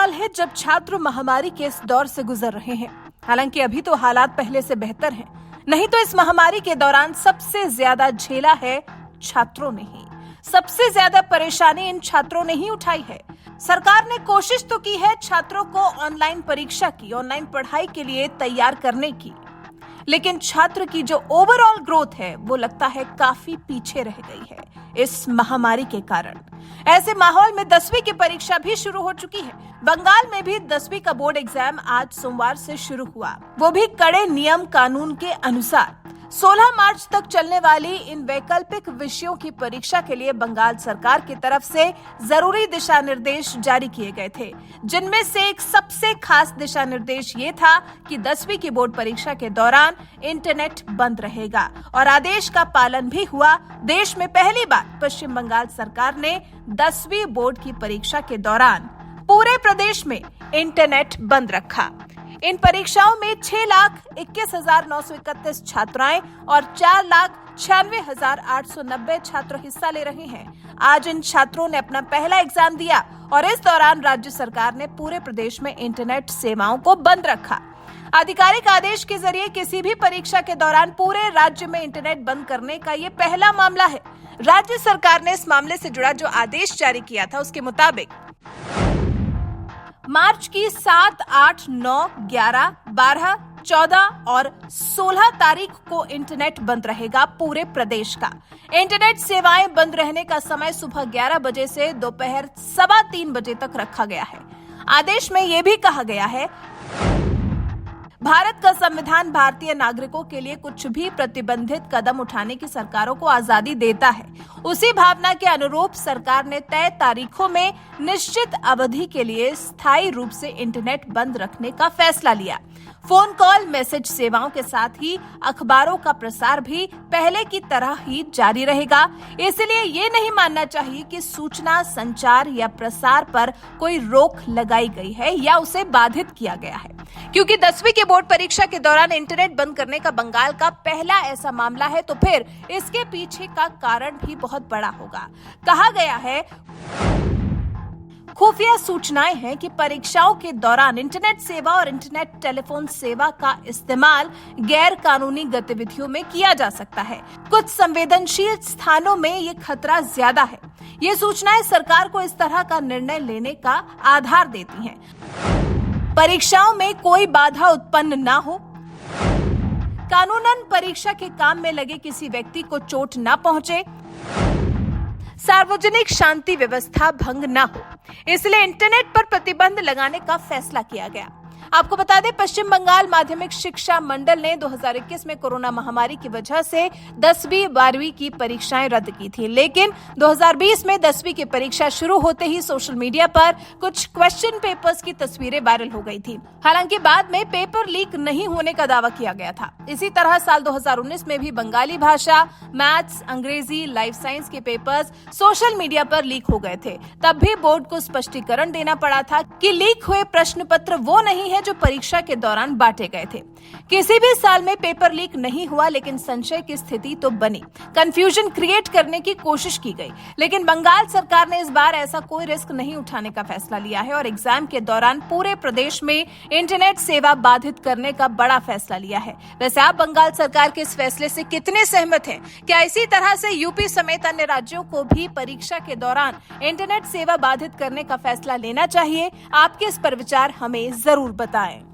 साल है जब छात्र महामारी के इस दौर से गुजर रहे हैं। हालांकि अभी तो हालात पहले से बेहतर हैं, नहीं तो इस महामारी के दौरान सबसे ज्यादा झेला है छात्रों ने ही। सबसे ज्यादा परेशानी इन छात्रों ने ही उठाई है। सरकार ने कोशिश तो की है छात्रों को ऑनलाइन परीक्षा की, ऑनलाइन पढ़ाई के लिए तैयार करने की, लेकिन छात्र की जो ओवरऑल ग्रोथ है वो लगता है काफी पीछे रह गई है इस महामारी के कारण। ऐसे माहौल में 10वीं की परीक्षा भी शुरू हो चुकी है। बंगाल में भी 10वीं का बोर्ड एग्जाम आज सोमवार से शुरू हुआ, वो भी कड़े नियम कानून के अनुसार। 16 मार्च तक चलने वाली इन वैकल्पिक विषयों की परीक्षा के लिए बंगाल सरकार की तरफ से जरूरी दिशा निर्देश जारी किए गए थे, जिनमें से एक सबसे खास दिशा निर्देश ये था कि 10वीं की बोर्ड परीक्षा के दौरान इंटरनेट बंद रहेगा और आदेश का पालन भी हुआ। देश में पहली बार पश्चिम बंगाल सरकार ने 10वीं बोर्ड की परीक्षा के दौरान पूरे प्रदेश में इंटरनेट बंद रखा। इन परीक्षाओं में 6,21,931 छात्राएं और 4,96,890 छात्र हिस्सा ले रहे हैं। आज इन छात्रों ने अपना पहला एग्जाम दिया और इस दौरान राज्य सरकार ने पूरे प्रदेश में इंटरनेट सेवाओं को बंद रखा। आधिकारिक आदेश के जरिए किसी भी परीक्षा के दौरान पूरे राज्य में इंटरनेट बंद करने का ये पहला मामला है। राज्य सरकार ने इस मामले से जुड़ा जो आदेश जारी किया था उसके मुताबिक मार्च की 7, 8, 9, 11, 12, 14 और 16 तारीख को इंटरनेट बंद रहेगा पूरे प्रदेश का। इंटरनेट सेवाएं बंद रहने का समय सुबह 11 बजे से दोपहर 3:15 बजे तक रखा गया है। आदेश में यह भी कहा गया है, भारत का संविधान भारतीय नागरिकों के लिए कुछ भी प्रतिबंधित कदम उठाने की सरकारों को आजादी देता है। उसी भावना के अनुरूप सरकार ने तय तारीखों में निश्चित अवधि के लिए स्थायी रूप से इंटरनेट बंद रखने का फैसला लिया। फोन कॉल, मैसेज सेवाओं के साथ ही अखबारों का प्रसार भी पहले की तरह ही जारी रहेगा। इसलिए ये नहीं मानना चाहिए कि सूचना, संचार या प्रसार पर कोई रोक लगाई गई है या उसे बाधित किया गया है, क्योंकि 10वीं के बोर्ड परीक्षा के दौरान इंटरनेट बंद करने का बंगाल का पहला ऐसा मामला है, तो फिर इसके पीछे का कारण भी बहुत बड़ा होगा। कहा गया है, खुफिया सूचनाएं हैं कि परीक्षाओं के दौरान इंटरनेट सेवा और इंटरनेट टेलीफोन सेवा का इस्तेमाल गैर कानूनी गतिविधियों में किया जा सकता है। कुछ संवेदनशील स्थानों में ये खतरा ज्यादा है। ये सूचनाएं सरकार को इस तरह का निर्णय लेने का आधार देती हैं। परीक्षाओं में कोई बाधा उत्पन्न ना हो, कानूनन परीक्षा के काम में लगे किसी व्यक्ति को चोट ना पहुंचे, सार्वजनिक शांति व्यवस्था भंग ना हो, इसलिए इंटरनेट पर प्रतिबंध लगाने का फैसला किया गया। आपको बता दें, पश्चिम बंगाल माध्यमिक शिक्षा मंडल ने 2021 में कोरोना महामारी की वजह से 10वीं 12वीं की परीक्षाएं रद्द की थी, लेकिन 2020 में 10वीं की परीक्षा शुरू होते ही सोशल मीडिया पर कुछ क्वेश्चन पेपर्स की तस्वीरें वायरल हो गई थी। हालांकि बाद में पेपर लीक नहीं होने का दावा किया गया था। इसी तरह साल 2019 में भी बंगाली भाषा, मैथ्स, अंग्रेजी, लाइफ साइंस के पेपर्स सोशल मीडिया पर लीक हो गए थे। तब भी बोर्ड को स्पष्टीकरण देना पड़ा था कि लीक हुए प्रश्न पत्र वो नहीं है जो परीक्षा के दौरान बांटे गए थे। किसी भी साल में पेपर लीक नहीं हुआ, लेकिन संशय की स्थिति तो बनी। कंफ्यूजन क्रिएट करने की कोशिश की गई, लेकिन बंगाल सरकार ने इस बार ऐसा कोई रिस्क नहीं उठाने का फैसला लिया है और एग्जाम के दौरान पूरे प्रदेश में इंटरनेट सेवा बाधित करने का बड़ा फैसला लिया है। वैसे आप बंगाल सरकार के इस फैसले से कितने सहमत हैं? क्या इसी तरह से यूपी समेत अन्य राज्यों को भी परीक्षा के दौरान इंटरनेट सेवा बाधित करने का फैसला लेना चाहिए? आपके इस पर विचार हमें जरूर बताएं।